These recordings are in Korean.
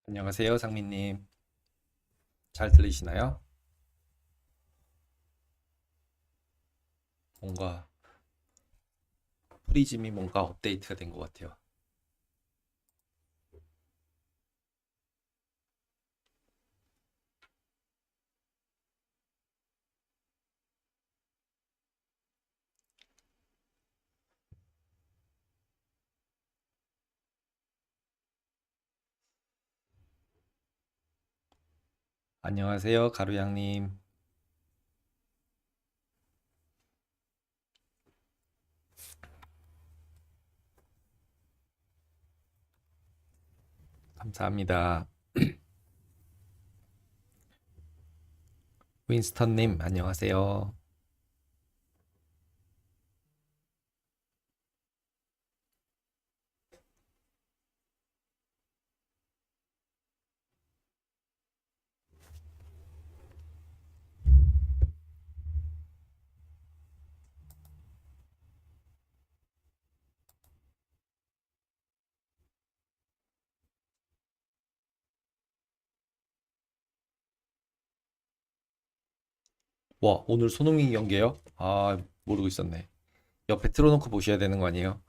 안녕하세요, 상민님. 잘 들리시나요? 뭔가 프리즘이 뭔가 업데이트가 된 것 같아요. 안녕하세요, 가루양님. 감사합니다. 윈스턴님, 안녕하세요. 와, 오늘 손흥민 경기요? 아, 모르고 있었네. 옆에 틀어놓고 보셔야 되는 거 아니에요?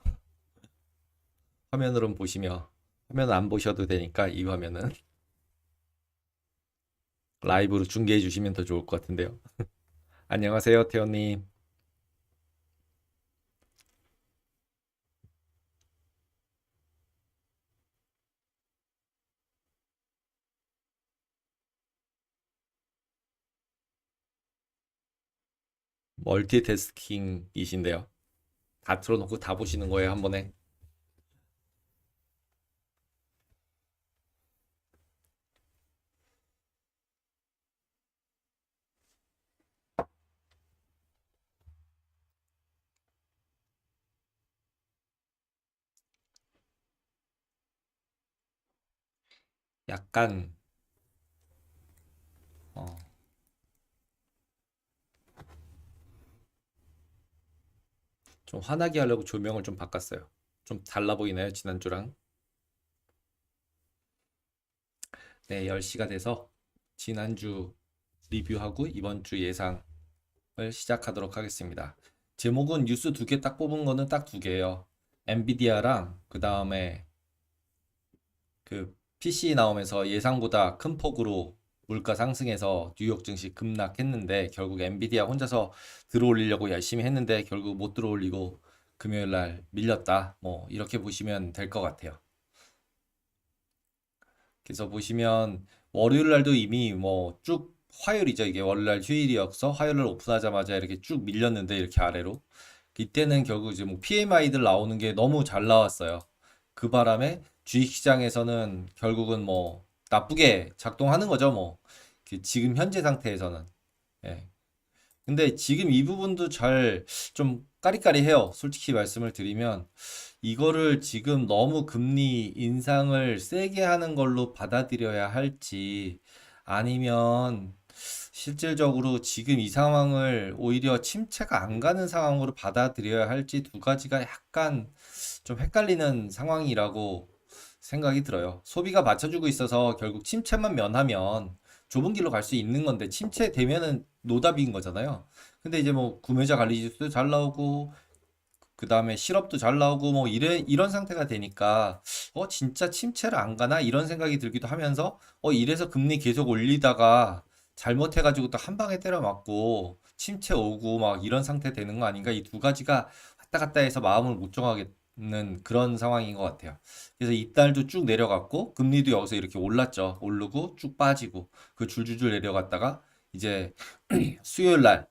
화면으로 보시며, 화면 안 보셔도 되니까 이 화면은 라이브로 중계해 주시면 더 좋을 것 같은데요. 안녕하세요, 태호님. 멀티태스킹이신데요. 다 틀어놓고 다 보시는 거예요, 한 번에. 약간, 어, 좀 화나게 하려고 조명을 좀 바꿨어요. 좀 달라 보이나요? 지난주랑? 네, 10시가 돼서 지난주 리뷰하고 이번 주 예상을 시작하도록 하겠습니다. 제목은 뉴스 두 개 딱 뽑은 거는 딱 두 개예요. 엔비디아랑 그 다음에 그 PC 나오면서 예상보다 큰 폭으로 물가 상승해서 뉴욕 증시 급락했는데 결국 엔비디아 혼자서 들어올리려고 열심히 했는데 결국 못 들어올리고 금요일 날 밀렸다. 뭐 이렇게 보시면 될 것 같아요. 그래서 보시면 월요일 날도 이미 뭐 쭉 화요일이죠. 이게 월요일 날 휴일이어서 화요일 날 오픈하자마자 이렇게 쭉 밀렸는데 이렇게 아래로. 이때는 결국 이제 뭐 PMI들 나오는 게 너무 잘 나왔어요. 그 바람에 주식시장에서는 결국은 뭐 나쁘게 작동하는 거죠. 뭐 지금 현재 상태에서는. 예. 근데 지금 이 부분도 잘 좀 까리까리해요. 솔직히 말씀을 드리면 이거를 지금 너무 금리 인상을 세게 하는 걸로 받아들여야 할지 아니면 실질적으로 지금 이 상황을 오히려 침체가 안 가는 상황으로 받아들여야 할지 두 가지가 약간 좀 헷갈리는 상황이라고 생각이 들어요. 소비가 받쳐주고 있어서 결국 침체만 면하면 좁은 길로 갈 수 있는 건데 침체되면은 노답인 거잖아요. 근데 이제 뭐 구매자 관리 지수도 잘 나오고 그 다음에 실업도 잘 나오고 뭐 이런 상태가 되니까 진짜 침체를 안 가나 이런 생각이 들기도 하면서 이래서 금리 계속 올리다가 잘못해가지고 또 한 방에 때려 맞고 침체 오고 막 이런 상태 되는 거 아닌가 이 두 가지가 왔다 갔다 해서 마음을 못 정하겠는 그런 상황인 것 같아요. 그래서 이달도 쭉 내려갔고 금리도 여기서 이렇게 올랐죠. 오르고 쭉 빠지고 그 줄줄줄 내려갔다가 이제 수요일 날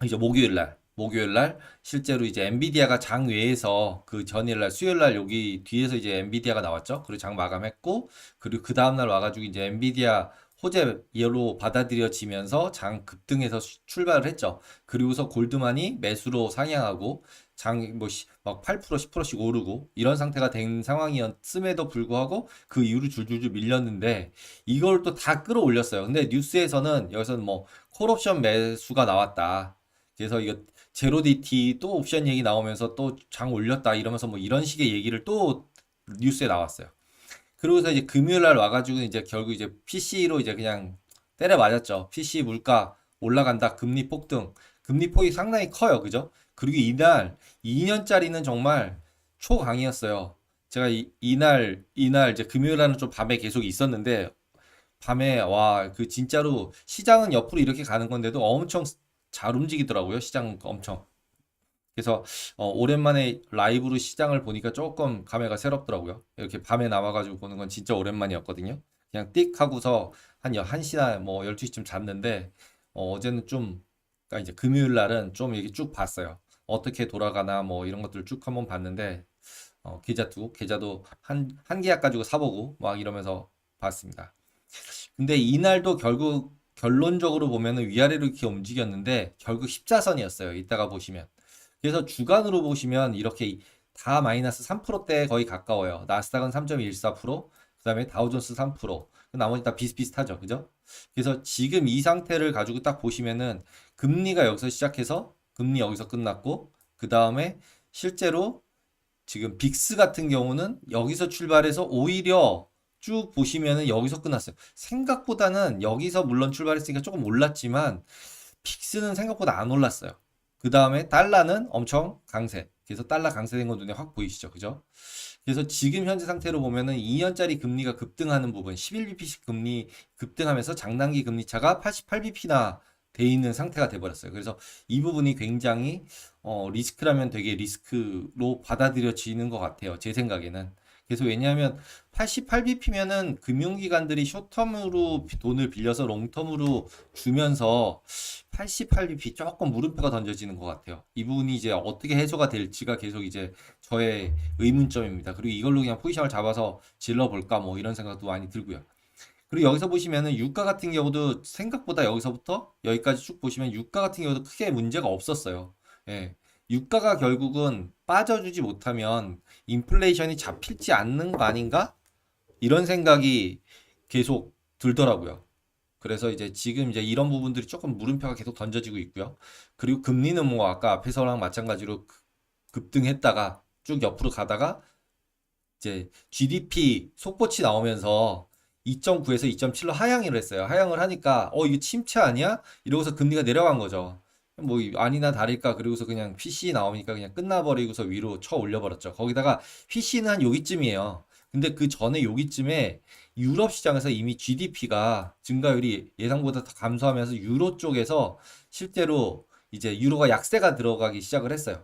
이제 목요일 날 실제로 이제 엔비디아가 장 외에서 그 전일 날 수요일 날 여기 뒤에서 이제 엔비디아가 나왔죠. 그리고 장 마감했고 그리고 그 다음 날 와가지고 이제 엔비디아 호재로 받아들여지면서 장 급등해서 출발을 했죠. 그리고서 골드만이 매수로 상향하고 장 뭐 막 8% 10%씩 오르고 이런 상태가 된 상황이었음에도 불구하고 그 이후로 줄줄줄 밀렸는데 이걸 또 다 끌어올렸어요. 근데 뉴스에서는 여기서는 뭐 콜옵션 매수가 나왔다. 그래서 이거 제로디티 또 옵션 얘기 나오면서 또 장 올렸다 이러면서 뭐 이런 식의 얘기를 또 뉴스에 나왔어요. 그러고서 이제 금요일 날 와가지고 이제 결국 이제 PC로 이제 그냥 때려 맞았죠. PC 물가 올라간다. 금리 폭등. 금리 폭이 상당히 커요. 그죠? 그리고 이날 2년짜리는 정말 초강이었어요. 제가 이날 이제 금요일 날은 좀 밤에 계속 있었는데 밤에 와, 그 진짜로 시장은 옆으로 이렇게 가는 건데도 엄청 잘 움직이더라고요. 시장 엄청. 그래서 오랜만에 라이브로 시장을 보니까 조금 감회가 새롭더라고요. 이렇게 밤에 나와가지고 보는 건 진짜 오랜만이었거든요. 그냥 띡 하고서 한 1시나 뭐 12시쯤 잤는데 어제는 좀 그러니까 이제 금요일 날은 좀 이렇게 쭉 봤어요. 어떻게 돌아가나 뭐 이런 것들 쭉 한번 봤는데 계좌도 한 계약 가지고 사보고 막 이러면서 봤습니다. 근데 이날도 결국 결론적으로 보면은 위아래로 이렇게 움직였는데 결국 십자선이었어요. 이따가 보시면. 그래서 주간으로 보시면 이렇게 다 마이너스 3%대 거의 가까워요. 나스닥은 3.14%, 그다음에 다우존스 3%, 나머지 다 비슷비슷하죠. 그죠? 그래서 지금 이 상태를 가지고 딱 보시면은 금리가 여기서 시작해서 금리 여기서 끝났고 그다음에 실제로 지금 빅스 같은 경우는 여기서 출발해서 오히려 쭉 보시면은 여기서 끝났어요. 생각보다는 여기서 물론 출발했으니까 조금 올랐지만 빅스는 생각보다 안 올랐어요. 그 다음에 달러는 엄청 강세. 그래서 달러 강세된 거 눈에 확 보이시죠? 그죠? 그래서 지금 현재 상태로 보면은 2년짜리 금리가 급등하는 부분, 11bp씩 금리 급등하면서 장단기 금리 차가 88bp나 돼 있는 상태가 돼 버렸어요. 그래서 이 부분이 굉장히 리스크라면 되게 리스크로 받아들여지는 것 같아요. 제 생각에는. 그래서 왜냐하면 88bp면은 금융기관들이 숏텀으로 돈을 빌려서 롱텀으로 주면서 88bp 조금 물음표가 던져지는 것 같아요. 이 부분이 이제 어떻게 해소가 될지가 계속 이제 저의 의문점입니다. 그리고 이걸로 그냥 포지션을 잡아서 질러볼까 뭐 이런 생각도 많이 들고요. 그리고 여기서 보시면은 유가 같은 경우도 생각보다 여기서부터 여기까지 쭉 보시면 유가 같은 경우도 크게 문제가 없었어요. 예. 유가가 결국은 빠져주지 못하면 인플레이션이 잡힐지 않는 거 아닌가? 이런 생각이 계속 들더라고요. 그래서 이제 지금 이제 이런 부분들이 조금 물음표가 계속 던져지고 있고요. 그리고 금리는 뭐 아까 앞에서랑 마찬가지로 급등했다가 쭉 옆으로 가다가 이제 GDP 속보치 나오면서 2.9에서 2.7로 하향을 했어요. 하향을 하니까 이거 침체 아니야? 이러고서 금리가 내려간 거죠. 뭐 아니나 다를까 그러고서 그냥 PC 나오니까 그냥 끝나버리고서 위로 쳐 올려버렸죠. 거기다가 PC는 한 여기쯤이에요. 근데 그 전에 여기쯤에 유럽 시장에서 이미 GDP가 증가율이 예상보다 더 감소하면서 유로 쪽에서 실제로 이제 유로가 약세가 들어가기 시작을 했어요.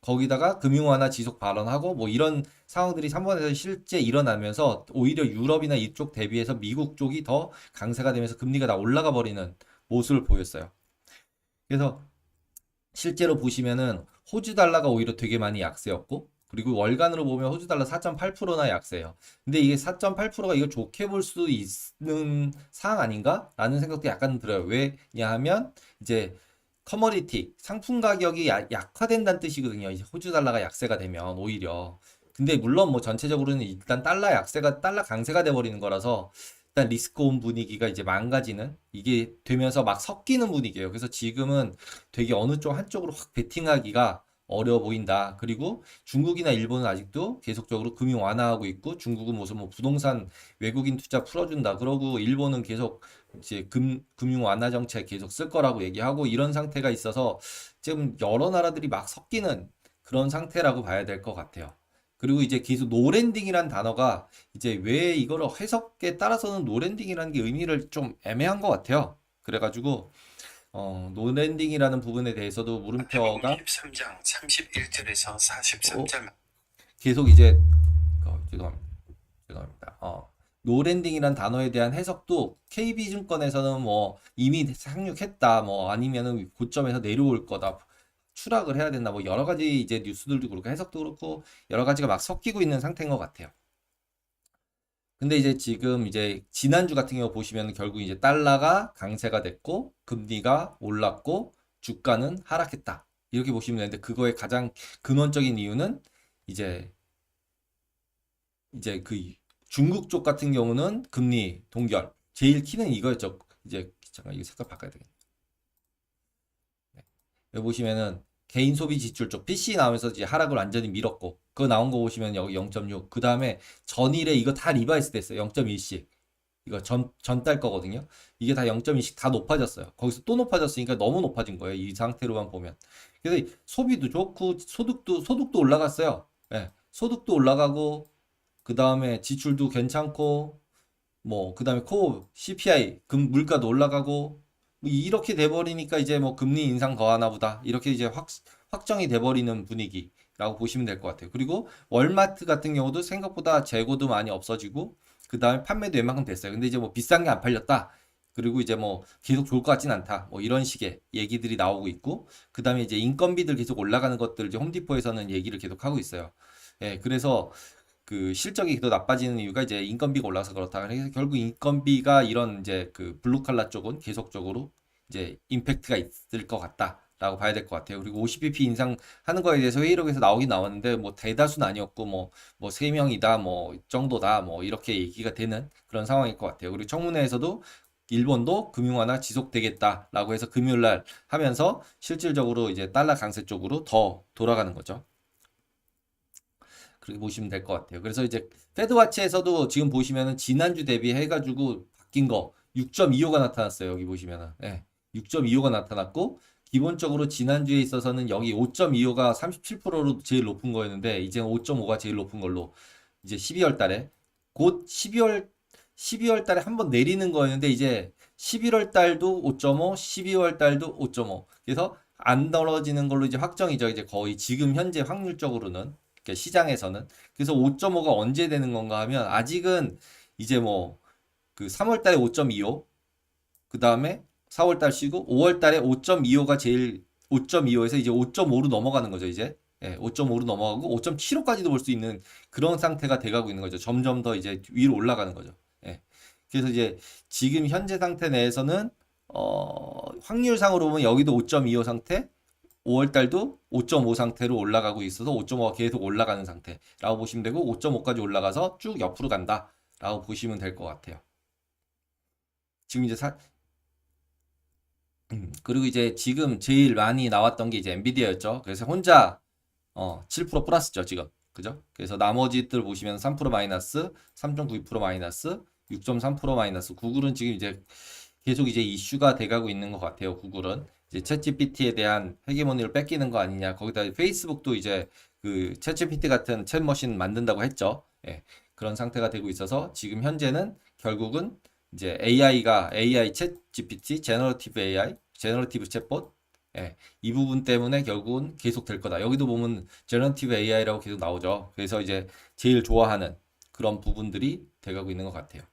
거기다가 금융 완화 지속 발언하고 뭐 이런 상황들이 3번에서 실제 일어나면서 오히려 유럽이나 이쪽 대비해서 미국 쪽이 더 강세가 되면서 금리가 다 올라가 버리는 모습을 보였어요. 그래서 실제로 보시면은 호주 달러가 오히려 되게 많이 약세였고 그리고 월간으로 보면 호주 달러 4.8%나 약세예요. 근데 이게 4.8%가 이거 좋게 볼 수 있는 상황 아닌가? 라는 생각도 약간 들어요. 왜냐하면 이제 커머디티 상품 가격이 약화된다는 뜻이거든요. 이제 호주 달러가 약세가 되면 오히려. 근데 물론 뭐 전체적으로는 일단 달러 강세가 돼 버리는 거라서 일단 리스크 온 분위기가 이제 망가지는 이게 되면서 막 섞이는 분위기예요. 그래서 지금은 되게 어느 쪽 한쪽으로 확 베팅하기가 어려워 보인다. 그리고 중국이나 일본은 아직도 계속적으로 금융 완화하고 있고 중국은 무슨 뭐 부동산 외국인 투자 풀어준다. 그러고 일본은 계속 이제 금융 완화 정책 계속 쓸 거라고 얘기하고 이런 상태가 있어서 지금 여러 나라들이 막 섞이는 그런 상태라고 봐야 될 것 같아요. 그리고 이제 계속 노랜딩이란 단어가 이제 왜 이거를 해석에 따라서는 노랜딩이라는 게 의미를 좀 애매한 것 같아요. 그래가지고 노랜딩이라는 부분에 대해서도 물음표가 13장 31절에서 43절 계속 이제 죄송합니다. 죄송합니다. 노랜딩이란 단어에 대한 해석도 KB증권에서는 뭐 이미 상륙했다, 뭐 아니면은 고점에서 내려올 거다, 추락을 해야 된다, 뭐 여러 가지 이제 뉴스들도 그렇고 해석도 그렇고 여러 가지가 막 섞이고 있는 상태인 것 같아요. 근데 이제 지금 이제 지난주 같은 경우 보시면 결국 이제 달러가 강세가 됐고 금리가 올랐고 주가는 하락했다. 이렇게 보시면 되는데 그거의 가장 근원적인 이유는 이제 그 중국 쪽 같은 경우는 금리 동결. 제일 키는 이거였죠. 이제 잠깐 이거 색깔 바꿔야 되겠네. 여기 보시면은 개인 소비 지출 쪽 PC 나오면서 이제 하락을 완전히 밀었고 그거 나온 거 보시면 여기 0.6. 그 다음에 전일에 이거 다 리바이스 됐어요. 0.1씩. 이거 전달 거거든요. 이게 다 0.2씩 다 높아졌어요. 거기서 또 높아졌으니까 너무 높아진 거예요. 이 상태로만 보면. 그래서 소비도 좋고 소득도 올라갔어요. 예. 소득도 올라가고 그 다음에 지출도 괜찮고 뭐 그 다음에 코어 CPI 물가도 올라가고 뭐 이렇게 돼버리니까 이제 뭐 금리 인상 더 하나 보다 이렇게 이제 확정이 돼버리는 분위기라고 보시면 될 것 같아요. 그리고 월마트 같은 경우도 생각보다 재고도 많이 없어지고 그 다음에 판매도 웬만큼 됐어요. 근데 이제 뭐 비싼 게 안 팔렸다. 그리고 이제 뭐 계속 좋을 것 같진 않다. 뭐 이런 식의 얘기들이 나오고 있고 그 다음에 이제 인건비들 계속 올라가는 것들 이제 홈디포에서는 얘기를 계속 하고 있어요. 예, 그래서 그 실적이 더 나빠지는 이유가 이제 인건비가 올라서 그렇다. 그래서 결국 인건비가 이런 이제 그 블루칼라 쪽은 계속적으로 이제 임팩트가 있을 것 같다라고 봐야 될 것 같아요. 그리고 50bp 인상하는 거에 대해서 회의록에서 나오긴 나왔는데 뭐 대다수는 아니었고 뭐 3명이다 뭐 정도다 뭐 이렇게 얘기가 되는 그런 상황일 것 같아요. 그리고 청문회에서도 일본도 금융 완화 지속되겠다라고 해서 금요일 날 하면서 실질적으로 이제 달러 강세 쪽으로 더 돌아가는 거죠. 그렇게 보시면 될 것 같아요. 그래서 이제 패드와치에서도 지금 보시면은 지난주 대비 해가지고 바뀐 거 6.25가 나타났어요. 여기 보시면은. 예. 6.25가 나타났고 기본적으로 지난주에 있어서는 여기 5.25가 37%로 제일 높은 거였는데 이제 5.5가 제일 높은 걸로 이제 12월 달에 곧 12월 달에 한번 내리는 거였는데 이제 11월 달도 5.5, 12월 달도 5.5. 그래서 안 떨어지는 걸로 이제 확정이죠. 이제 거의 지금 현재 확률적으로는 그러니까 시장에서는. 그래서 5.5가 언제 되는 건가 하면 아직은 이제 뭐 그 3월 달에 5.25, 그 다음에 4월 달 쉬고 5월 달에 5.25가 제일 5.25에서 이제 5.5로 넘어가는 거죠, 이제. 예, 5.5로 넘어가고 5.75까지도 볼 수 있는 그런 상태가 돼가고 있는 거죠. 점점 더 이제 위로 올라가는 거죠. 예. 그래서 이제 지금 현재 상태 내에서는 확률상으로 보면 여기도 5.25 상태, 5월 달도 5.5 상태로 올라가고 있어서 5.5가 계속 올라가는 상태라고 보시면 되고 5.5까지 올라가서 쭉 옆으로 간다라고 보시면 될 것 같아요. 지금 이제 그리고 이제 지금 제일 많이 나왔던 게 이제 엔비디아였죠. 그래서 혼자 7% 플러스죠, 지금. 그죠? 그래서 나머지들 보시면 3% 마이너스, 3.92% 마이너스, 6.3% 마이너스. 구글은 지금 이제 계속 이제 이슈가 돼가고 있는 것 같아요. 구글은 이제 챗GPT에 대한 헤게모니를 뺏기는 거 아니냐. 거기다 페이스북도 이제 그 챗GPT 같은 챗머신 만든다고 했죠. 예, 그런 상태가 되고 있어서 지금 현재는 결국은 이제 AI 챗GPT, 제너러티브 AI, 제너러티브 챗봇 예, 이 부분 때문에 결국은 계속 될 거다. 여기도 보면 제너러티브 AI라고 계속 나오죠. 그래서 이제 제일 좋아하는 그런 부분들이 돼가고 있는 것 같아요.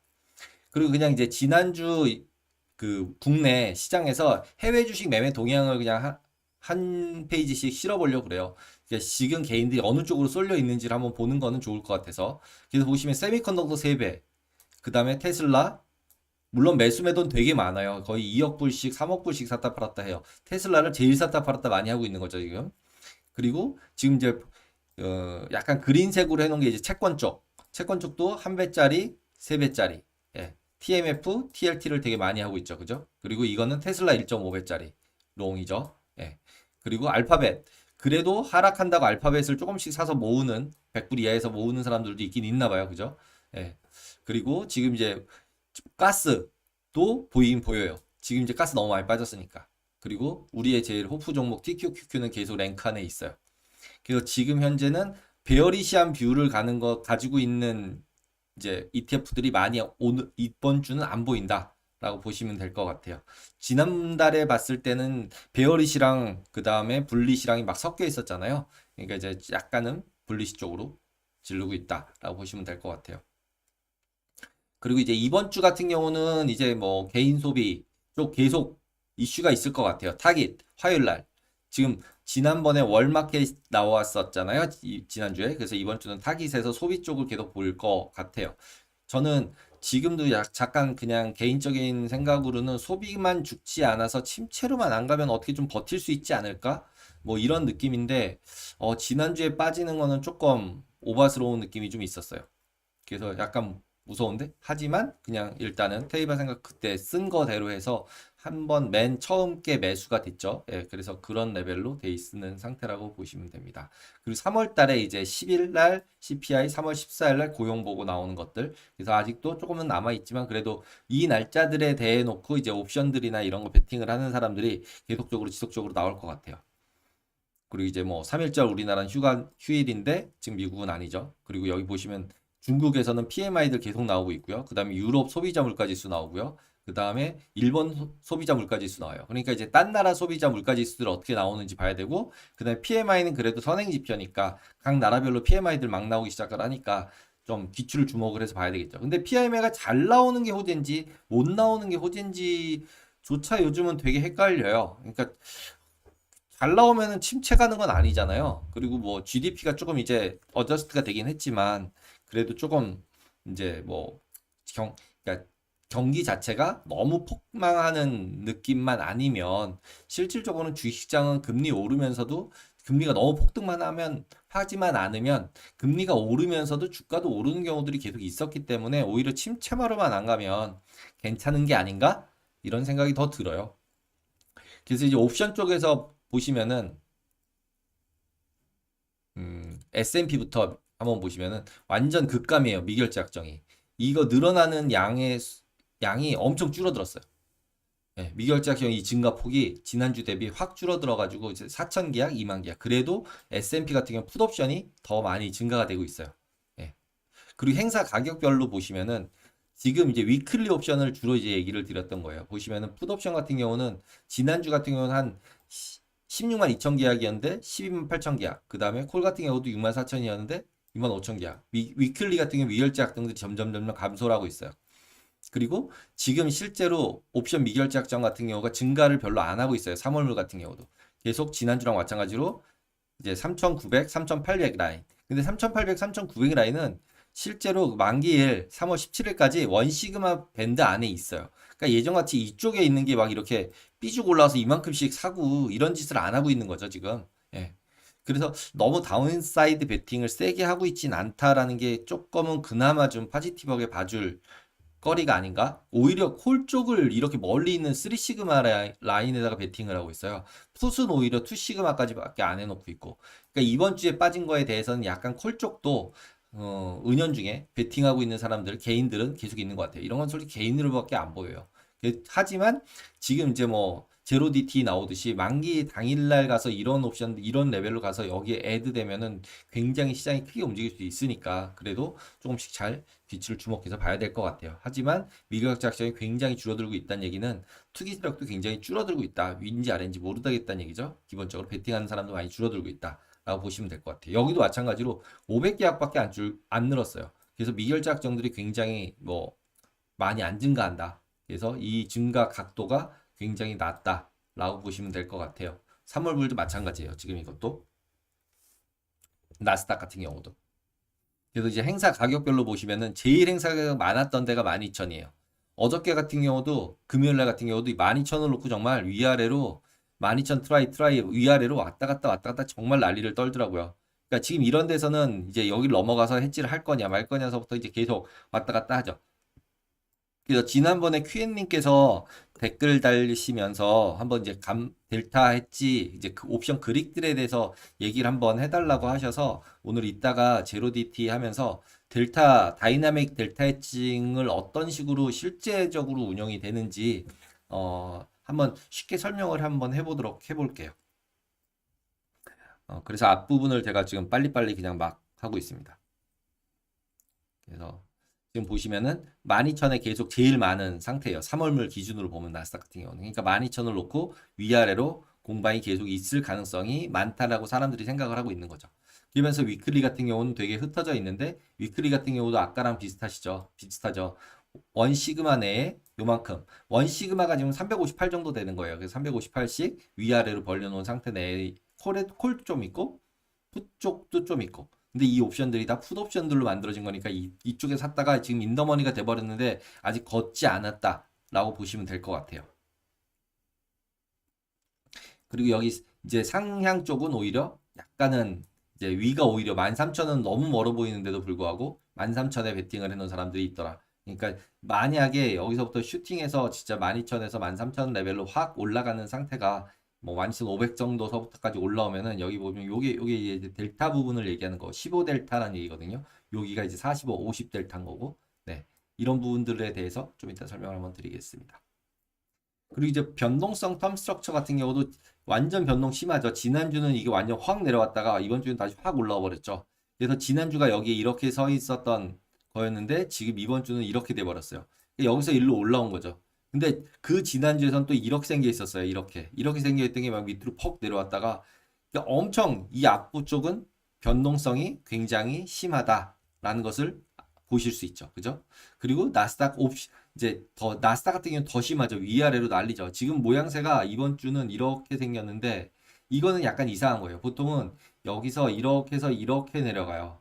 그리고 그냥 이제 지난주 그 국내 시장에서 해외 주식 매매 동향을 그냥 한 페이지씩 실어보려고 그래요. 그러니까 지금 개인들이 어느 쪽으로 쏠려 있는지를 한번 보는 거는 좋을 것 같아서. 그래서 보시면 세미컨덕터 3배, 그 다음에 테슬라, 물론 매수 매도는 되게 많아요. 거의 2억 불씩, 3억 불씩 샀다 팔았다 해요. 테슬라를 제일 샀다 팔았다 많이 하고 있는 거죠, 지금. 그리고 지금 이제 약간 그린색으로 해놓은 게 이제 채권 쪽. 채권 쪽도 한 배짜리, 세 배짜리. 예. TMF, TLT를 되게 많이 하고 있죠. 그죠? 그리고 이거는 테슬라 1.5배짜리 롱이죠. 예. 그리고 알파벳. 그래도 하락한다고 알파벳을 조금씩 사서 모으는 100불 이하에서 모으는 사람들도 있긴 있나 봐요. 그죠? 예. 그리고 지금 이제 가스도 보이긴 보여요. 지금 이제 가스 너무 많이 빠졌으니까. 그리고 우리의 제일 호프 종목 TQQQ는 계속 랭크 안에 있어요. 그래서 지금 현재는 베어리시한 뷰를 가는 거 가지고 있는 이제 ETF들이 많이 오늘 이번 주는 안 보인다라고 보시면 될 것 같아요. 지난달에 봤을 때는 베어리시랑 그 다음에 불리시랑이 막 섞여 있었잖아요. 그러니까 이제 약간은 불리시 쪽으로 지르고 있다라고 보시면 될 것 같아요. 그리고 이제 이번 주 같은 경우는 이제 뭐 개인 소비 쪽 계속 이슈가 있을 것 같아요. 타깃 화요일 날. 지금 지난번에 월마켓 나왔었잖아요. 지난주에. 그래서 이번 주는 타깃에서 소비 쪽을 계속 볼 것 같아요. 저는 지금도 잠깐 그냥 개인적인 생각으로는 소비만 죽지 않아서 침체로만 안 가면 어떻게 좀 버틸 수 있지 않을까? 뭐 이런 느낌인데, 지난주에 빠지는 거는 조금 오바스러운 느낌이 좀 있었어요. 그래서 약간 무서운데? 하지만 그냥 일단은 테이바 생각 그때 쓴 거대로 해서 한번 맨 처음 게 매수가 됐죠. 예, 그래서 그런 레벨로 돼 있는 상태라고 보시면 됩니다. 그리고 3월 달에 이제 10일 날 CPI, 3월 14일 날 고용 보고 나오는 것들. 그래서 아직도 조금은 남아 있지만 그래도 이 날짜들에 대해 놓고 이제 옵션들이나 이런 거 베팅을 하는 사람들이 계속적으로 지속적으로 나올 것 같아요. 그리고 이제 뭐 3일절 우리나라는 휴일인데 지금 미국은 아니죠. 그리고 여기 보시면 중국에서는 PMI들 계속 나오고 있고요. 그 다음에 유럽 소비자 물가지수 나오고요. 그 다음에 일본 소비자 물가지수 나와요. 그러니까 이제 딴 나라 소비자 물가지수들 어떻게 나오는지 봐야 되고, 그 다음에 PMI는 그래도 선행 지표니까 각 나라별로 PMI들 막 나오기 시작을 하니까 좀 기출을 주목을 해서 봐야 되겠죠. 근데 PMI가 잘 나오는 게 호재인지 못 나오는 게 호재인지 조차 요즘은 되게 헷갈려요. 그러니까 잘 나오면은 침체 가는 건 아니잖아요. 그리고 뭐 GDP가 조금 이제 어저스트가 되긴 했지만 그래도 조금 이제 뭐 그러니까 경기 자체가 너무 폭망하는 느낌만 아니면 실질적으로는 주식시장은 금리 오르면서도 금리가 너무 폭등만 하지만 않으면 금리가 오르면서도 주가도 오르는 경우들이 계속 있었기 때문에 오히려 침체마로만 안 가면 괜찮은 게 아닌가? 이런 생각이 더 들어요. 그래서 이제 옵션 쪽에서 보시면은 S&P부터 한번 보시면은 완전 급감이에요. 미결제 약정이. 이거 늘어나는 양이 엄청 줄어들었어요. 예, 미결제 약정 이 증가 폭이 지난주 대비 확 줄어들어 가지고 이제 4천 계약, 2만 계약. 그래도 S&P 같은 경우 풋옵션이 더 많이 증가가 되고 있어요. 예. 그리고 행사 가격별로 보시면은 지금 이제 위클리 옵션을 주로 이제 얘기를 드렸던 거예요. 보시면은 풋옵션 같은 경우는 지난주 같은 경우는 한 16만 2천 계약이었는데 12만 8천 계약. 그 다음에 콜 같은 경우도 6만 4천이었는데 6만 5천 계약. 위클리 같은 경우 위결제 약정들이 점점 감소를 하고 있어요. 그리고 지금 실제로 옵션 미결제 약정 같은 경우가 증가를 별로 안 하고 있어요. 3월물 같은 경우도. 계속 지난주랑 마찬가지로 이제 3,900, 3,800 라인. 근데 3,800, 3,900 라인은 실제로 만기일 3월 17일까지 원 시그마 밴드 안에 있어요. 그러니까 예전같이 이쪽에 있는 게 막 이렇게 삐죽 올라와서 이만큼씩 사고 이런 짓을 안 하고 있는 거죠, 지금. 예. 그래서 너무 다운사이드 베팅을 세게 하고 있진 않다라는 게 조금은 그나마 좀 파지티브하게 봐줄 거리가 아닌가? 오히려 콜 쪽을 이렇게 멀리 있는 3시그마 라인에다가 베팅을 하고 있어요. 풋은 오히려 2시그마까지밖에 안 해놓고 있고. 그러니까 이번 주에 빠진 거에 대해서는 약간 콜 쪽도 은연중에 베팅하고 있는 사람들, 개인들은 계속 있는 것 같아요. 이런 건 솔직히 개인으로밖에 안 보여요. 하지만 지금 이제 뭐 제로 DT 나오듯이 만기 당일날 가서 이런 옵션, 이런 레벨로 가서 여기에 애드 되면은 굉장히 시장이 크게 움직일 수 있으니까 그래도 조금씩 잘 빛을 주목해서 봐야 될 것 같아요. 하지만 미국적 작전이 굉장히 줄어들고 있다는 얘기는 투기 세력도 굉장히 줄어들고 있다. 위인지 아래인지 모르겠다는 얘기죠. 기본적으로 베팅하는 사람도 많이 줄어들고 있다. 라고 보시면 될 것 같아요. 여기도 마찬가지로 500계약밖에 안 늘었어요. 그래서 미결제 약정들이 굉장히 뭐 많이 안 증가한다. 그래서 이 증가 각도가 굉장히 낮다라고 보시면 될 것 같아요. 3월불도 마찬가지예요. 지금 이것도 나스닥 같은 경우도. 그래서 이제 행사 가격별로 보시면은 제일 행사 가격 많았던 데가 12,000이에요. 어저께 같은 경우도 금요일 날 같은 경우도 12,000을 놓고 정말 위아래로 12,000 트라이 위아래로 왔다 갔다 정말 난리를 떨더라고요. 그러니까 지금 이런 데서는 이제 여기를 넘어가서 해지를 할 거냐 말 거냐서부터 이제 계속 왔다 갔다 하죠. 그래서 지난번에 큐엔님께서 댓글 달리시면서 한번 이제 델타 했지 이제 그 옵션 그릭들에 대해서 얘기를 한번 해달라고 하셔서 오늘 이따가 제로 DT 하면서 다이나믹 델타 해칭을 어떤 식으로 실제적으로 운영이 되는지 한번 쉽게 설명을 한번 해볼게요. 그래서 앞부분을 제가 지금 빨리빨리 그냥 막 하고 있습니다. 그래서 지금 보시면은 12,000에 계속 제일 많은 상태예요. 3월물 기준으로 보면 나스닥 같은 경우는. 그러니까 12,000을 놓고 위아래로 공방이 계속 있을 가능성이 많다라고 사람들이 생각을 하고 있는 거죠. 그러면서 위클리 같은 경우는 되게 흩어져 있는데 위클리 같은 경우도 아까랑 비슷하죠. 원 시그마 내에 요만큼. 원 시그마가 지금 358 정도 되는 거예요. 그래서 358씩 위아래로 벌려놓은 상태 내에 콜도 좀 있고 풋 쪽도 좀 있고. 근데 이 옵션들이 다 풋 옵션들로 만들어진 거니까 이쪽에 샀다가 지금 인더머니가 돼버렸는데 아직 걷지 않았다라고 보시면 될 것 같아요. 그리고 여기 이제 상향 쪽은 오히려 약간은 이제 위가 오히려 13,000은 너무 멀어 보이는데도 불구하고 13,000에 베팅을 해놓은 사람들이 있더라. 그러니까 만약에 여기서부터 슈팅해서 진짜 12,000에서 13,000 레벨로 확 올라가는 상태가 뭐 12,500 정도서부터까지 올라오면은 여기 보면 요게 이제 델타 부분을 얘기하는 거 15 델타라는 얘기거든요. 여기가 이제 45, 50 델타인 거고. 네. 이런 부분들에 대해서 좀 이따 설명을 한번 드리겠습니다. 그리고 이제 변동성 텀 스트럭처 같은 경우도 완전 변동 심하죠. 지난주는 이게 완전 확 내려왔다가 이번 주는 다시 확 올라와 버렸죠. 그래서 지난주가 여기에 이렇게 서 있었던 거였는데 지금 이번 주는 이렇게 돼 버렸어요. 여기서 일로 올라온 거죠. 근데 그 지난주에선 또 이렇게 생겨 있었어요. 이렇게 생겨 있던 게 막 밑으로 퍽 내려왔다가 그러니까 엄청 이 앞부 쪽은 변동성이 굉장히 심하다라는 것을 보실 수 있죠. 그죠? 그리고 나스닥 옵션 이제 더 나스닥 같은 경우는 더 심하죠. 위아래로 난리죠. 지금 모양새가 이번 주는 이렇게 생겼는데 이거는 약간 이상한 거예요. 보통은 여기서 이렇게 해서 이렇게 내려가요.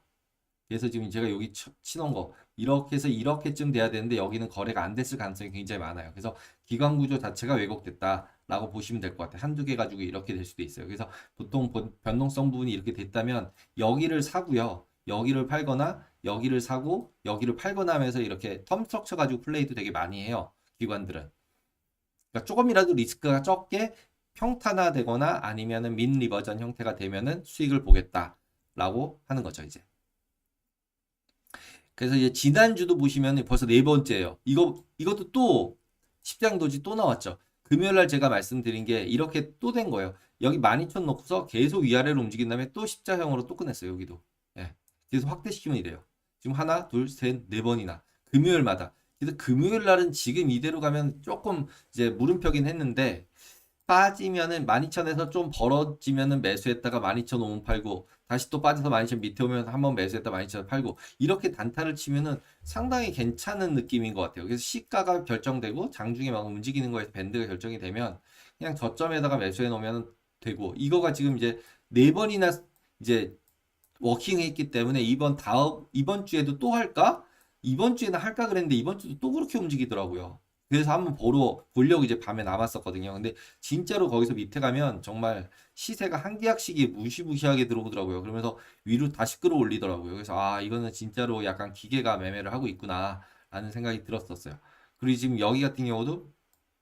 그래서 지금 제가 여기 치놓은 거 이렇게 해서 이렇게쯤 돼야 되는데 여기는 거래가 안 됐을 가능성이 굉장히 많아요. 그래서 기관 구조 자체가 왜곡됐다라고 보시면 될 것 같아요. 한두 개 가지고 이렇게 될 수도 있어요. 그래서 보통 변동성 부분이 이렇게 됐다면 여기를 사고요. 여기를 팔거나 여기를 사고 여기를 팔거나 하면서 이렇게 텀 스트럭처 가지고 플레이도 되게 많이 해요. 기관들은. 그러니까 조금이라도 리스크가 적게 평탄화되거나 아니면은 민 리버전 형태가 되면은 수익을 보겠다라고 하는 거죠, 이제. 그래서 이제 지난주도 보시면 벌써 네 번째예요. 이것도 또 십장도지 또 나왔죠. 금요일 날 제가 말씀드린 게 이렇게 또 된 거예요. 여기 12,000 놓고서 계속 위아래로 움직인 다음에 또 십자형으로 또 끝냈어요. 여기도. 예. 그래서 확대시키면 이래요. 지금 하나, 둘, 셋, 네 번이나. 금요일마다. 그래서 금요일 날은 지금 이대로 가면 조금 이제 물음표긴 했는데 빠지면은 12,000에서 좀 벌어지면은 매수했다가 12,000 오면 팔고 다시 또 빠져서 12,000 밑에 오면 한번 매수했다 12,000 팔고 이렇게 단타를 치면은 상당히 괜찮은 느낌인 것 같아요. 그래서 시가가 결정되고 장중에 막 움직이는 거에서 밴드가 결정이 되면 그냥 저점에다가 매수해 놓으면 되고 이거가 지금 이제 네 번이나 이제 워킹했기 때문에 이번 주에도 또 할까? 이번 주에는 할까 그랬는데 이번 주도 또 그렇게 움직이더라고요. 그래서 한번 보려고 이제 밤에 남았었거든요. 근데 진짜로 거기서 밑에 가면 정말 시세가 한 계약씩이 무시무시하게 들어오더라고요. 그러면서 위로 다시 끌어올리더라고요. 그래서 아, 이거는 진짜로 약간 기계가 매매를 하고 있구나라는 생각이 들었었어요. 그리고 지금 여기 같은 경우도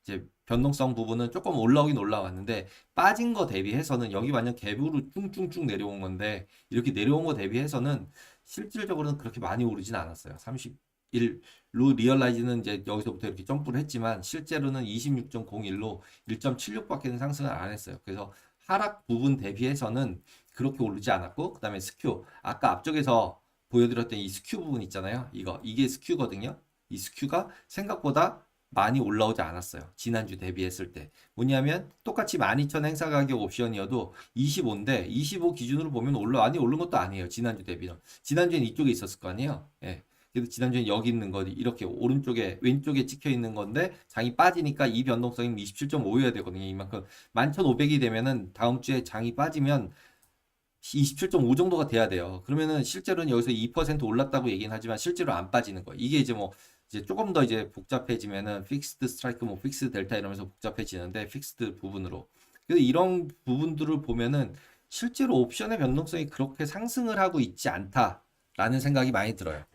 이제 변동성 부분은 조금 올라오긴 올라왔는데 빠진 거 대비해서는 여기 완전 갭으로 쭉쭉쭉 내려온 건데 이렇게 내려온 거 대비해서는 실질적으로는 그렇게 많이 오르진 않았어요. 31로 리얼라이즈는 이제 여기서부터 이렇게 점프를 했지만 실제로는 26.01로 1.76밖에는 상승을 안 했어요. 그래서 하락 부분 대비해서는 그렇게 오르지 않았고 그다음에 스큐 아까 앞쪽에서 보여드렸던 이 스큐 부분 있잖아요. 이게 스큐거든요. 이 스큐가 생각보다 많이 올라오지 않았어요. 지난주 대비했을 때. 뭐냐면 똑같이 12,000 행사 가격 옵션이어도 25인데 25 기준으로 보면 많이 오른 것도 아니에요. 지난주 대비는. 지난주엔 이쪽에 있었을 거 아니에요. 예. 그래서 지난주엔 여기 있는 거 이렇게 오른쪽에 왼쪽에 찍혀 있는 건데 장이 빠지니까 이 변동성이 27.5여야 되거든요. 이만큼 11,500이 되면은 다음 주에 장이 빠지면 27.5 정도가 돼야 돼요. 그러면은 실제로는 여기서 2% 올랐다고 얘기는 하지만 실제로 안 빠지는 거예요. 이게 이제 뭐 이제 조금 더 이제 복잡해지면은 픽스드 스트라이크 뭐 픽스드 델타 이러면서 복잡해지는데 픽스드 부분으로. 그래서 이런 부분들을 보면은 실제로 옵션의 변동성이 그렇게 상승을 하고 있지 않다라는 생각이 많이 들어요.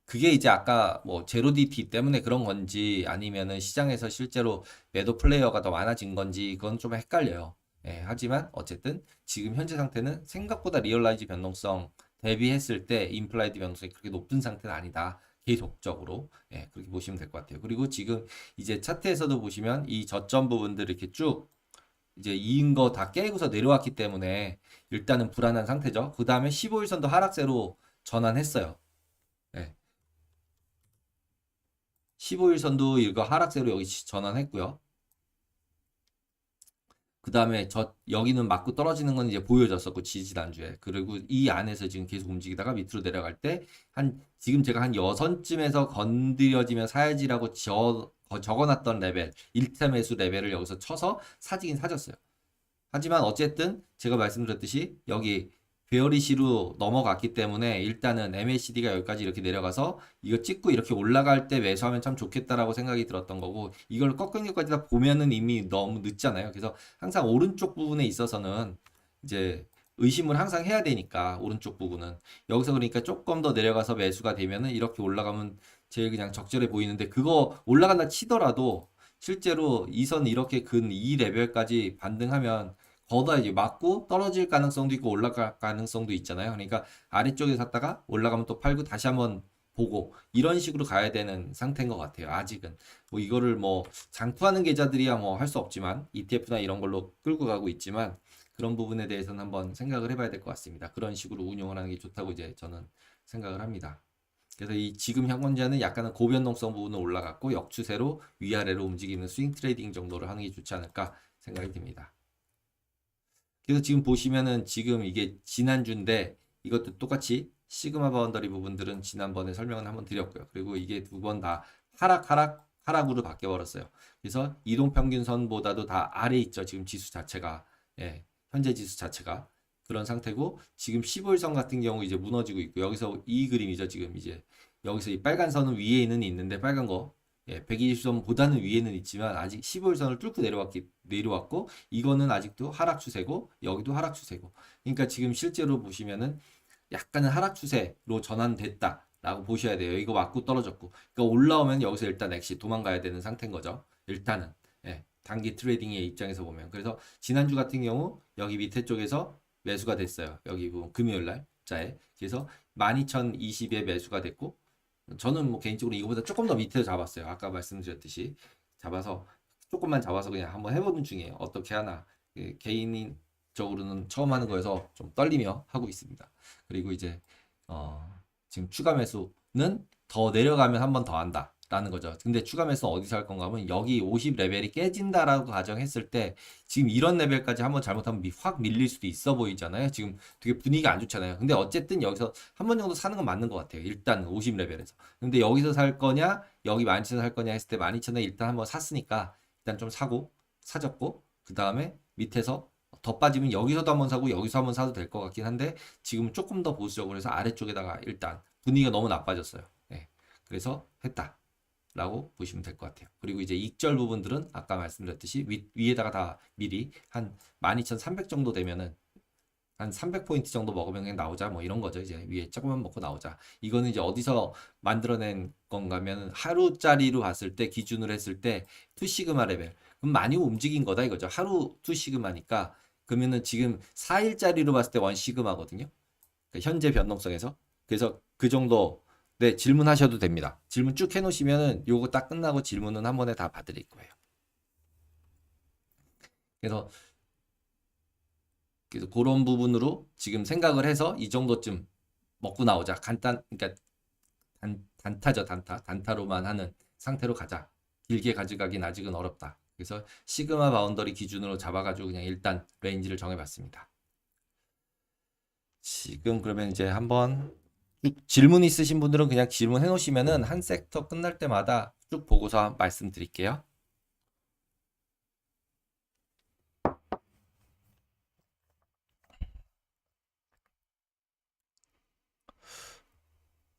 그게 이제 아까 뭐 제로 DT 때문에 그런 건지 아니면은 시장에서 실제로 매도 플레이어가 더 많아진 건지 그건 좀 헷갈려요. 예, 하지만 어쨌든 지금 현재 상태는 생각보다 리얼라이즈 변동성 대비했을 때 임플라이드 변동성이 그렇게 높은 상태는 아니다. 계속적으로 예, 그렇게 보시면 될 것 같아요. 그리고 지금 이제 차트에서도 보시면 이 저점 부분들 이렇게 쭉 이제 이인 거 다 깨고서 내려왔기 때문에 일단은 불안한 상태죠. 그 다음에 15일선도 하락세로 전환했어요. 예. 15일선도 이거 하락세로 여기 전환했고요. 그 다음에 여기는 맞고 떨어지는 건 이제 보여졌었고 지지난주에. 그리고 이 안에서 지금 계속 움직이다가 밑으로 내려갈 때 지금 제가 한 6쯤에서 건드려지면 사야지라고 적어놨던 레벨 1차 매수 레벨을 여기서 쳐서 사지긴 사졌어요. 하지만 어쨌든 제가 말씀드렸듯이 여기 베어리시로 넘어갔기 때문에 일단은 MACD가 여기까지 이렇게 내려가서 이거 찍고 이렇게 올라갈 때 매수하면 참 좋겠다라고 생각이 들었던 거고 이걸 꺾은 것까지 다 보면은 이미 너무 늦잖아요. 그래서 항상 오른쪽 부분에 있어서는 이제 의심을 항상 해야 되니까 오른쪽 부분은 여기서 그러니까 조금 더 내려가서 매수가 되면은 이렇게 올라가면 제일 그냥 적절해 보이는데 그거 올라간다 치더라도 실제로 이 선 이렇게 근 이 레벨까지 반등하면 거기다 이제 맞고 떨어질 가능성도 있고 올라갈 가능성도 있잖아요. 그러니까 아래쪽에 샀다가 올라가면 또 팔고 다시 한번 보고 이런 식으로 가야 되는 상태인 것 같아요. 아직은 뭐 이거를 뭐 장투하는 계좌들이야 뭐 할 수 없지만 ETF나 이런 걸로 끌고 가고 있지만 그런 부분에 대해서는 한번 생각을 해봐야 될 것 같습니다. 그런 식으로 운용을 하는 게 좋다고 이제 저는 생각을 합니다. 그래서 이 지금 현재는 약간은 고변동성 부분은 올라갔고 역추세로 위아래로 움직이는 스윙 트레이딩 정도를 하는 게 좋지 않을까 생각이 듭니다. 그래서 지금 보시면은 지금 이게 지난주인데 이것도 똑같이 시그마 바운더리 부분들은 지난번에 설명을 한번 드렸고요. 그리고 이게 두 번 다 하락으로 바뀌어 버렸어요. 그래서 이동평균선보다도 다 아래 있죠. 지금 지수 자체가. 예, 현재 지수 자체가. 그런 상태고 지금 15일선 같은 경우 이제 무너지고 있고 여기서 이 그림이죠. 지금 이제 여기서 이 빨간 선은 위에는 있는데 빨간 거 예, 120선보다는 위에는 있지만 아직 15일선을 뚫고 내려왔고 이거는 아직도 하락 추세고 여기도 하락 추세고 그러니까 지금 실제로 보시면은 약간은 하락 추세로 전환됐다라고 보셔야 돼요. 이거 맞고 떨어졌고 그러니까 올라오면 여기서 일단 엑시 도망가야 되는 상태인 거죠. 일단은 예, 단기 트레이딩의 입장에서 보면 그래서 지난주 같은 경우 여기 밑에 쪽에서 매수가 됐어요. 여기 부분 금요일 날짜에 그래서 12,020에 매수가 됐고 저는 뭐 개인적으로 이거보다 조금 더 밑에 잡았어요. 아까 말씀드렸듯이 잡아서 조금만 잡아서 그냥 한번 해보는 중이에요. 어떻게 하나 개인적으로는 처음 하는 거여서 좀 떨리며 하고 있습니다. 그리고 이제 지금 추가 매수는 더 내려가면 한 번 더 한다. 라는 거죠. 근데 추가 매수 어디서 할 건가 하면 여기 50 레벨이 깨진다라고 가정했을 때 지금 이런 레벨까지 한번 잘못하면 확 밀릴 수도 있어 보이잖아요. 지금 되게 분위기가 안 좋잖아요. 근데 어쨌든 여기서 한 번 정도 사는 건 맞는 것 같아요. 일단 50 레벨에서. 근데 여기서 살 거냐, 여기 12,000원 살 거냐 했을 때 12,000원에 일단 한번 샀으니까 일단 좀 사졌고 그 다음에 밑에서 더 빠지면 여기서도 한번 사고 여기서 한번 사도 될 것 같긴 한데 지금 조금 더 보수적으로 해서 아래쪽에다가 일단 분위기가 너무 나빠졌어요. 네. 그래서 했다. 라고 보시면 될 것 같아요. 그리고 이제 익절 부분들은 아까 말씀드렸듯이 위에다가 다 미리 한 12,300 정도 되면은 한 300포인트 정도 먹으면 그냥 나오자 뭐 이런 거죠. 이제 위에 조금만 먹고 나오자. 이거는 이제 어디서 만들어낸 건가면 하루짜리로 봤을 때 기준으로 했을 때 2시그마 레벨. 그럼 많이 움직인 거다 이거죠. 하루 2시그마니까 그러면은 지금 4일짜리로 봤을 때 1시그마거든요. 그러니까 현재 변동성에서. 그래서 그 정도 네, 질문하셔도 됩니다. 질문 쭉 해놓으시면은 요거 딱 끝나고 질문은 한 번에 다 봐드릴 거예요. 그래서 그런 부분으로 지금 생각을 해서 이 정도쯤 먹고 나오자. 그러니까 단타죠, 단타. 단타로만 하는 상태로 가자. 길게 가져가긴 아직은 어렵다. 그래서 시그마 바운더리 기준으로 잡아가지고 그냥 일단 레인지를 정해봤습니다. 지금 그러면 이제 한번 질문 있으신 분들은 그냥 질문해 놓으시면은 한 섹터 끝날 때마다 쭉 보고서 말씀드릴게요.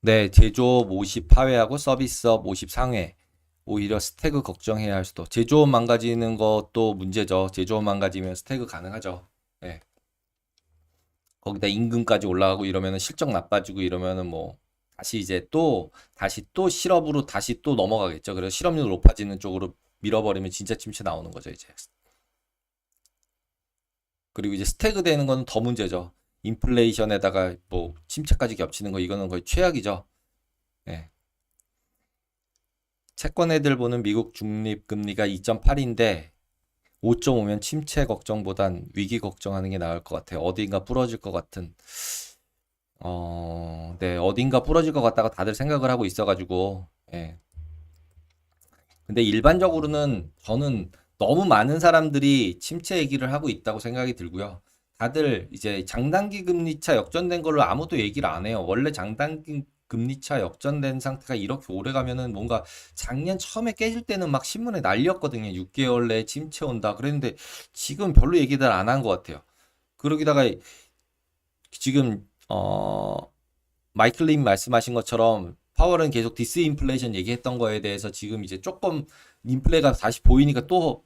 네, 제조업 50 하회하고 서비스업 50 상회. 오히려 스태그 걱정해야 할 수도. 제조업 망가지는 것도 문제죠. 제조업 망가지면 스태그 가능하죠. 네. 거기다 임금까지 올라가고 이러면은 실적 나빠지고 이러면은 뭐 다시 또 실업으로 다시 또 넘어가겠죠. 그래서 실업률 높아지는 쪽으로 밀어버리면 진짜 침체 나오는 거죠, 이제. 그리고 이제 스태그 되는 건 더 문제죠. 인플레이션에다가 뭐 침체까지 겹치는 거 이거는 거의 최악이죠. 예. 채권 애들 보는 미국 중립 금리가 2.8인데 5.5면 침체 걱정보단 위기 걱정하는 게 나을 것 같아요. 어딘가 부러질 것 같은 네, 어딘가 부러질 것 같다고 다들 생각을 하고 있어가지고, 예. 근데 일반적으로는 저는 너무 많은 사람들이 침체 얘기를 하고 있다고 생각이 들고요. 다들 이제 장단기 금리차 역전된 걸로 아무도 얘기를 안 해요. 원래 장단기 금리차 역전된 상태가 이렇게 오래 가면은 뭔가 작년 처음에 깨질 때는 막 신문에 난리였거든요. 6개월 내에 침체 온다. 그랬는데 지금 별로 얘기들 안 한 것 같아요. 그러기다가 지금 마이클님 말씀하신 것처럼 파월은 계속 디스인플레이션 얘기했던 거에 대해서 지금 이제 조금 인플레가 다시 보이니까 또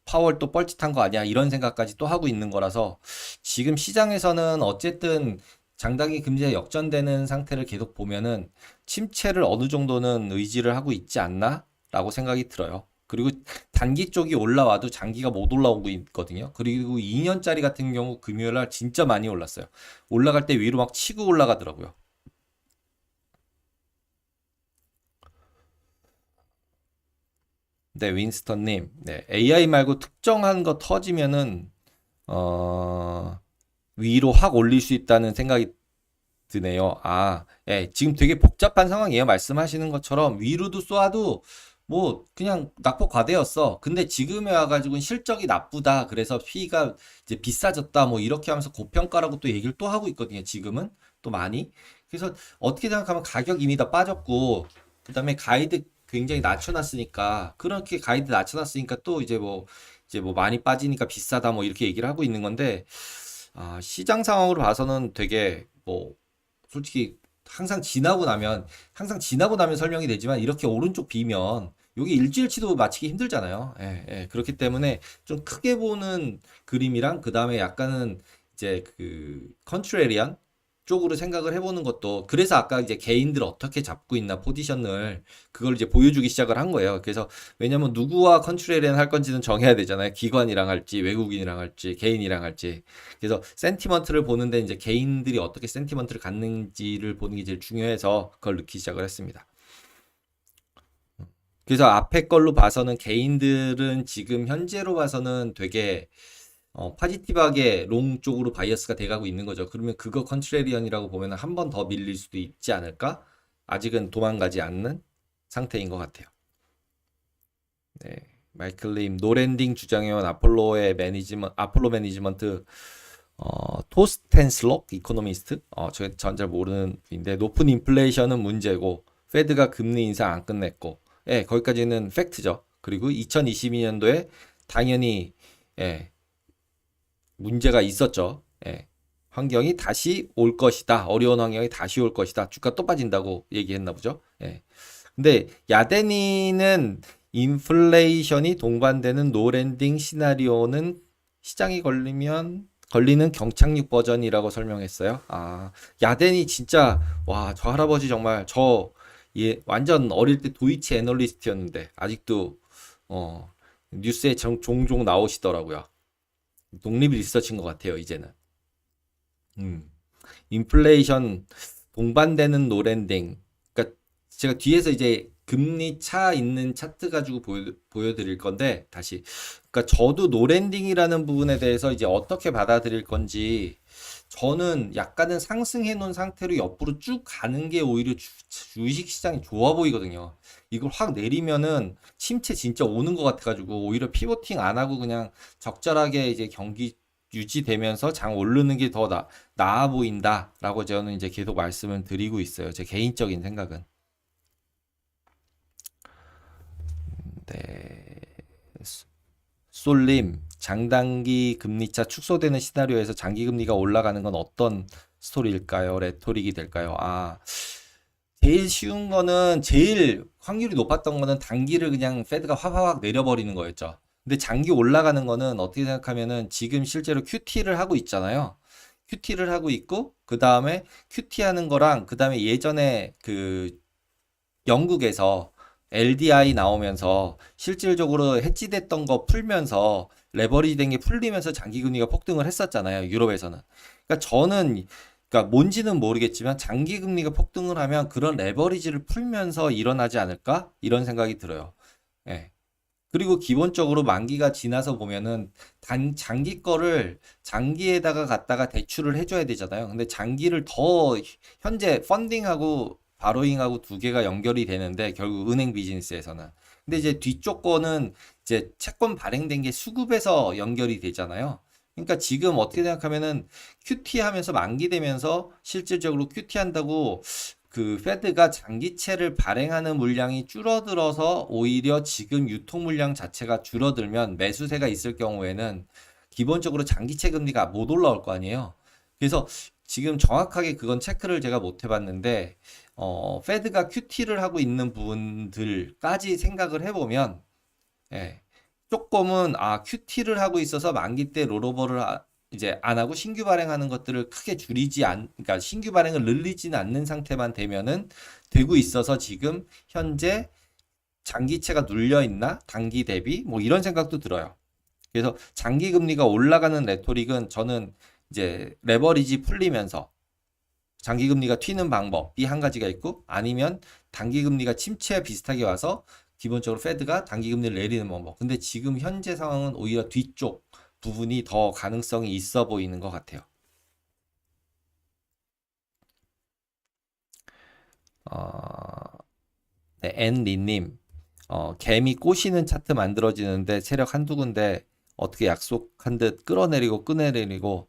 파월 또 뻘짓한 거 아니야? 이런 생각까지 또 하고 있는 거라서 지금 시장에서는 어쨌든 장단기 금리가 역전되는 상태를 계속 보면은 침체를 어느 정도는 의지를 하고 있지 않나? 라고 생각이 들어요. 그리고 단기 쪽이 올라와도 장기가 못 올라오고 있거든요. 그리고 2년짜리 같은 경우 금요일 날 진짜 많이 올랐어요. 올라갈 때 위로 막 치고 올라가더라고요. 네, 윈스턴님. 네, AI 말고 특정한 거 터지면은, 어, 위로 확 올릴 수 있다는 생각이 드네요. 아, 예, 지금 되게 복잡한 상황이에요. 말씀하시는 것처럼 위로도 쏘아도 뭐 그냥 낙폭 과대였어. 근데 지금에 와가지고는 실적이 나쁘다. 그래서 피가 이제 비싸졌다. 뭐 이렇게 하면서 고평가라고 또 얘기를 또 하고 있거든요. 지금은 또 많이. 그래서 어떻게 생각하면 가격 이미 다 빠졌고, 그다음에 가이드 굉장히 낮춰놨으니까 그렇게 가이드 낮춰놨으니까 또 이제 뭐 많이 빠지니까 비싸다 뭐 이렇게 얘기를 하고 있는 건데 시장 상황으로 봐서는 되게 뭐 솔직히 항상 지나고 나면 설명이 되지만 이렇게 오른쪽 비면 여기 일주일치도 맞히기 힘들잖아요. 예, 예. 그렇기 때문에 좀 크게 보는 그림이랑 그 다음에 약간은 이제 그 컨트레리안 쪽으로 생각을 해보는 것도 그래서 아까 이제 개인들 어떻게 잡고 있나 포지션을 그걸 이제 보여주기 시작을 한 거예요. 그래서 왜냐면 누구와 컨트레리안 할 건지는 정해야 되잖아요. 기관이랑 할지 외국인이랑 할지 개인이랑 할지. 그래서 센티먼트를 보는데 이제 개인들이 어떻게 센티먼트를 갖는지를 보는 게 제일 중요해서 그걸 넣기 시작을 했습니다. 그래서 앞에 걸로 봐서는 개인들은 지금 현재로 봐서는 되게 파지티브하게 롱 쪽으로 바이어스가 돼가고 있는 거죠. 그러면 그거 컨트레리언이라고 보면 한 번 더 밀릴 수도 있지 않을까? 아직은 도망가지 않는 상태인 것 같아요. 네. 마이클님, 노랜딩 주장해온 아폴로 매니지먼트, 토스텐슬록 이코노미스트? 전 잘 모르는 분인데, 높은 인플레이션은 문제고, 페드가 금리 인상 안 끝냈고, 예, 거기까지는 팩트죠. 그리고 2022년도에 당연히, 예, 문제가 있었죠. 예. 환경이 다시 올 것이다. 어려운 환경이 다시 올 것이다. 주가 또 빠진다고 얘기했나 보죠. 예. 근데 야데니는 인플레이션이 동반되는 노랜딩 시나리오는 시장이 걸리는 경착륙 버전이라고 설명했어요. 야데니 진짜 와, 저 할아버지 정말 완전 어릴 때 도이치 애널리스트였는데 아직도 뉴스에 종종 나오시더라고요. 독립 리서치인 것 같아요, 이제는. 음. 인플레이션 동반되는 노랜딩. 그러니까 제가 뒤에서 이제 금리 차 있는 차트 가지고 보여드릴 건데, 다시. 그러니까 저도 노랜딩이라는 부분에 대해서 이제 어떻게 받아들일 건지, 저는 약간은 상승해 놓은 상태로 옆으로 쭉 가는 게 오히려 주식 시장이 좋아 보이거든요. 이걸 확 내리면은 침체 진짜 오는 것 같아가지고 오히려 피보팅 안 하고 그냥 적절하게 이제 경기 유지되면서 장 오르는 게 더 나아 보인다라고 저는 이제 계속 말씀을 드리고 있어요. 제 개인적인 생각은. 네. 솔님, 장단기 금리차 축소되는 시나리오에서 장기 금리가 올라가는 건 어떤 스토리일까요? 레토릭이 될까요? 제일 쉬운 거는 제일 확률이 높았던 거는 단기를 그냥 페드가 확 내려버리는 거였죠. 근데 장기 올라가는 거는 어떻게 생각하면은 지금 실제로 QT를 하고 있잖아요. QT를 하고 있고 그 다음에 QT 하는 거랑 그 다음에 예전에 그 영국에서 LDI 나오면서 실질적으로 해지됐던 거 풀면서 레버리지 된 게 풀리면서 장기 금리가 폭등을 했었잖아요. 유럽에서는. 그러니까 뭔지는 모르겠지만 장기 금리가 폭등을 하면 그런 레버리지를 풀면서 일어나지 않을까? 이런 생각이 들어요. 예. 그리고 기본적으로 만기가 지나서 보면은 장기 거를 장기에다가 갖다가 대출을 해줘야 되잖아요. 근데 장기를 더 현재 펀딩하고 바로잉하고 두 개가 연결이 되는데 결국 은행 비즈니스에서는. 근데 이제 뒤쪽 거는 이제 채권 발행된 게 수급에서 연결이 되잖아요. 그러니까 지금 어떻게 생각하면은 QT 하면서 만기 되면서 실질적으로 QT 한다고 그 페드가 장기채를 발행하는 물량이 줄어들어서 오히려 지금 유통 물량 자체가 줄어들면 매수세가 있을 경우에는 기본적으로 장기채 금리가 못 올라올 거 아니에요. 그래서 지금 정확하게 그건 체크를 제가 못 해봤는데 페드가 QT를 하고 있는 부분들까지 생각을 해보면 예, 조금은 QT를 하고 있어서 만기 때 롤오버를 이제 안 하고 신규 발행하는 것들을 크게 그러니까 신규 발행을 늘리지는 않는 상태만 되면은 되고 있어서 지금 현재 장기채가 눌려 있나? 단기 대비? 뭐 이런 생각도 들어요. 그래서 장기 금리가 올라가는 레토릭은 저는 이제 레버리지 풀리면서 장기 금리가 튀는 방법이 한 가지가 있고, 아니면 단기 금리가 침체 비슷하게 와서 기본적으로 페드가 단기 금리를 내리는 방법. 근데 지금 현재 상황은 오히려 뒤쪽 부분이 더 가능성이 있어 보이는 것 같아요. 네, 앤리님, 개미 꼬시는 차트 만들어지는데 세력 한두 군데 어떻게 약속한 듯 끌어내리고 끄내리고,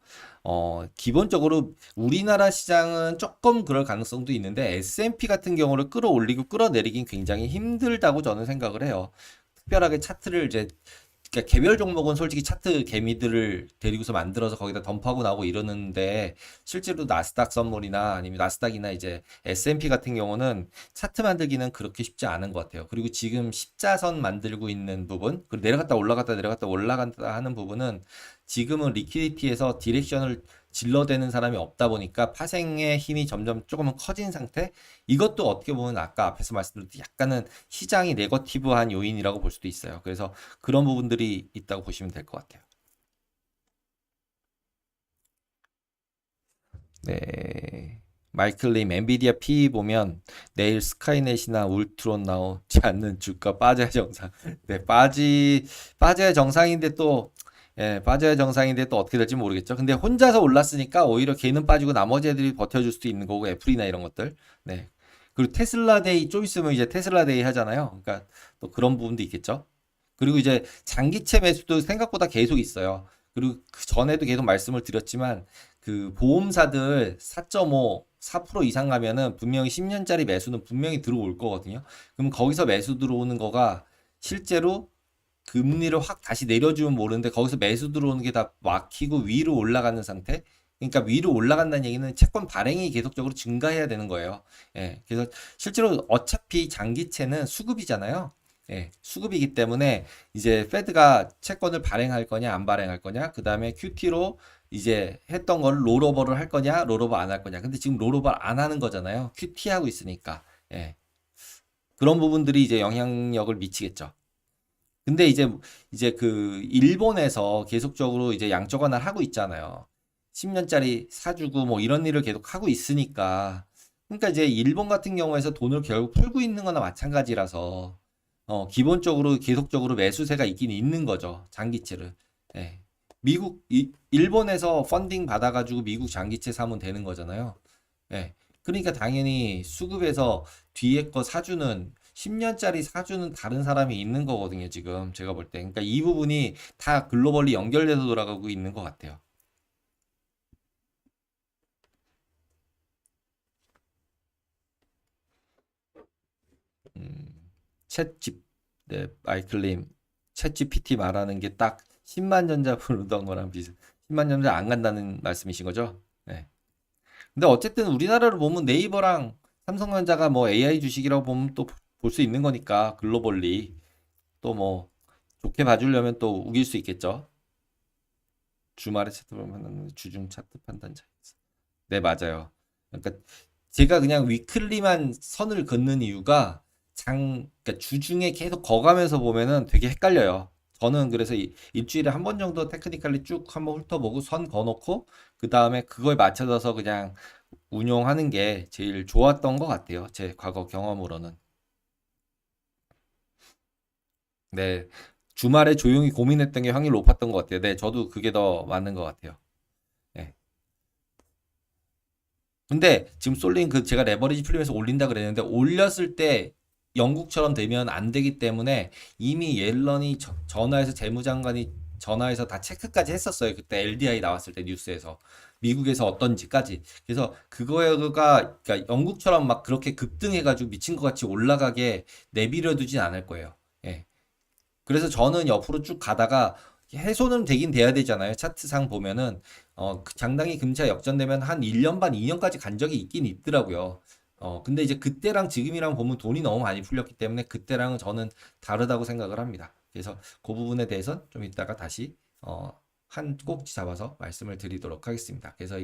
기본적으로 우리나라 시장은 조금 그럴 가능성도 있는데 S&P 같은 경우를 끌어올리고 끌어내리긴 굉장히 힘들다고 저는 생각을 해요. 특별하게 차트를 이제 그러니까 개별 종목은 솔직히 차트 개미들을 데리고서 만들어서 거기다 덤프하고 나오고 이러는데, 실제로 나스닥 선물이나 아니면 나스닥이나 이제 S&P 같은 경우는 차트 만들기는 그렇게 쉽지 않은 것 같아요. 그리고 지금 십자선 만들고 있는 부분, 그리고 내려갔다 올라갔다 내려갔다 올라간다 하는 부분은 지금은 리퀴디티에서 디렉션을 질러대는 사람이 없다 보니까 파생의 힘이 점점 조금은 커진 상태. 이것도 어떻게 보면 아까 앞에서 말씀드렸듯이 약간은 시장이 네거티브한 요인이라고 볼 수도 있어요. 그래서 그런 부분들이 있다고 보시면 될 것 같아요. 네. 마이클님, 엔비디아 PE 보면 내일 스카이넷이나 울트론 나오지 않는 주가 빠져야 정상. 네, 빠져야 정상인데 또, 예, 빠져야 정상인데 또 어떻게 될지 모르겠죠. 근데 혼자서 올랐으니까 오히려 걔는 빠지고 나머지 애들이 버텨줄 수도 있는 거고, 애플이나 이런 것들. 네. 그리고 테슬라 데이 좀 있으면 이제 테슬라 데이 하잖아요. 그러니까 또 그런 부분도 있겠죠. 그리고 이제 장기채 매수도 생각보다 계속 있어요. 그리고 그 전에도 계속 말씀을 드렸지만 그 보험사들 4.5, 4% 이상 가면은 분명히 10년짜리 매수는 분명히 들어올 거거든요. 그럼 거기서 매수 들어오는 거가 실제로 금리를 확 다시 내려주면 모르는데 거기서 매수 들어오는 게 다 막히고 위로 올라가는 상태. 그러니까 위로 올라간다는 얘기는 채권 발행이 계속적으로 증가해야 되는 거예요. 예, 그래서 실제로 어차피 장기채는 수급이잖아요. 예, 수급이기 때문에 이제 페드가 채권을 발행할 거냐 안 발행할 거냐, 그 다음에 QT로 이제 했던 걸 롤오버를 할 거냐 롤오버 안 할 거냐. 근데 지금 롤오버 안 하는 거잖아요. QT 하고 있으니까. 예, 그런 부분들이 이제 영향력을 미치겠죠. 근데 이제 그 일본에서 계속적으로 이제 양적 완화를 하고 있잖아요. 10년짜리 사주고 뭐 이런 일을 계속 하고 있으니까. 그러니까 이제 일본 같은 경우에서 돈을 결국 풀고 있는 거나 마찬가지라서 기본적으로 계속적으로 매수세가 있긴 있는 거죠. 장기채를. 예. 일본에서 펀딩 받아가지고 미국 장기채 사면 되는 거잖아요. 예. 그러니까 당연히 수급에서 뒤에 거 사주는 10년짜리 사주는 다른 사람이 있는 거거든요, 지금 제가 볼 때. 그러니까 이 부분이 다 글로벌리 연결돼서 돌아가고 있는 것 같아요. 음, 챗집, 네, 마이클님, 챗GPT 말하는 게 딱 10만 전자 부르던 거랑 비슷. 10만 전자 안 간다는 말씀이신 거죠? 네. 근데 어쨌든 우리나라로 보면 네이버랑 삼성전자가 뭐 AI 주식이라고 보면 또 볼 수 있는 거니까 글로벌리 또 뭐 좋게 봐주려면 또 우길 수 있겠죠. 주말에 차트 보면 주중 차트 판단자. 네, 맞아요. 그러니까 제가 그냥 위클리만 선을 긋는 이유가 그러니까 주중에 계속 거가면서 보면은 되게 헷갈려요. 저는 그래서 일주일에 한 번 정도 테크니컬리 쭉 한번 훑어보고 선 그어놓고 그 다음에 그걸 맞춰서 그냥 운용하는 게 제일 좋았던 것 같아요. 제 과거 경험으로는. 네. 주말에 조용히 고민했던 게 확률 높았던 것 같아요. 네, 저도 그게 더 맞는 것 같아요. 네. 근데 지금 솔린 그 제가 레버리지 풀리면서 올린다 그랬는데 올렸을 때 영국처럼 되면 안 되기 때문에 이미 옐런이 전화해서 재무장관이 전화해서 다 체크까지 했었어요. 그때 LDI 나왔을 때 뉴스에서 미국에서 어떤지까지. 그래서 그거가 그러니까 영국처럼 막 그렇게 급등해가지고 미친 것 같이 올라가게 내비려 두진 않을 거예요. 예. 그래서 저는 옆으로 쭉 가다가 해소는 되긴 돼야 되잖아요. 차트상 보면은 그 장당이 금리가 역전되면 한 1년 반, 2년까지 간 적이 있긴 있더라고요. 근데 이제 그때랑 지금이랑 보면 돈이 너무 많이 풀렸기 때문에 그때랑은 저는 다르다고 생각을 합니다. 그래서 그 부분에 대해서는 좀 이따가 다시 한 꼭지 잡아서 말씀을 드리도록 하겠습니다. 그래서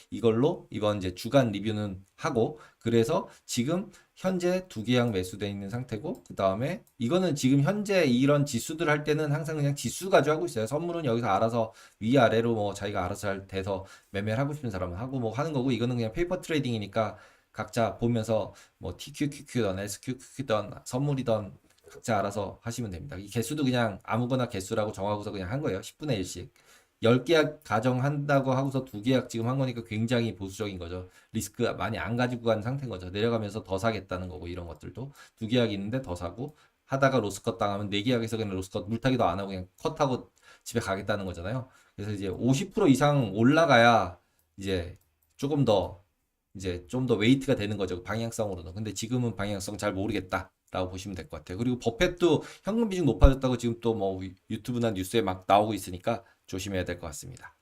이걸로 이번 이제 주간 리뷰는 하고, 그래서 지금 현재 두 계약 매수되어 있는 상태고, 그 다음에 이거는 지금 현재 이런 지수들 할 때는 항상 그냥 지수 가지고 하고 있어요. 선물은 여기서 알아서 위아래로 뭐 자기가 알아서 잘 돼서 매매를 하고 싶은 사람은 하고 뭐 하는 거고, 이거는 그냥 페이퍼 트레이딩이니까 각자 보면서 뭐 TQQQ든 SQQQ든 선물이든 각자 알아서 하시면 됩니다. 이 개수도 그냥 아무거나 개수라고 정하고서 그냥 한 거예요. 10분의 1씩. 10계약 가정한다고 하고서 2계약 지금 한 거니까 굉장히 보수적인 거죠. 리스크 많이 안 가지고 간 상태인 거죠. 내려가면서 더 사겠다는 거고, 이런 것들도 2계약 있는데 더 사고, 하다가 로스컷 당하면 4계약에서 그냥 로스컷 물타기도 안 하고 그냥 컷하고 집에 가겠다는 거잖아요. 그래서 이제 50% 이상 올라가야 이제 조금 더 이제 좀 더 웨이트가 되는 거죠. 방향성으로는. 근데 지금은 방향성 잘 모르겠다 라고 보시면 될 것 같아요. 그리고 버펫도 현금 비중 높아졌다고 지금 또 뭐 유튜브나 뉴스에 막 나오고 있으니까 조심해야 될 것 같습니다.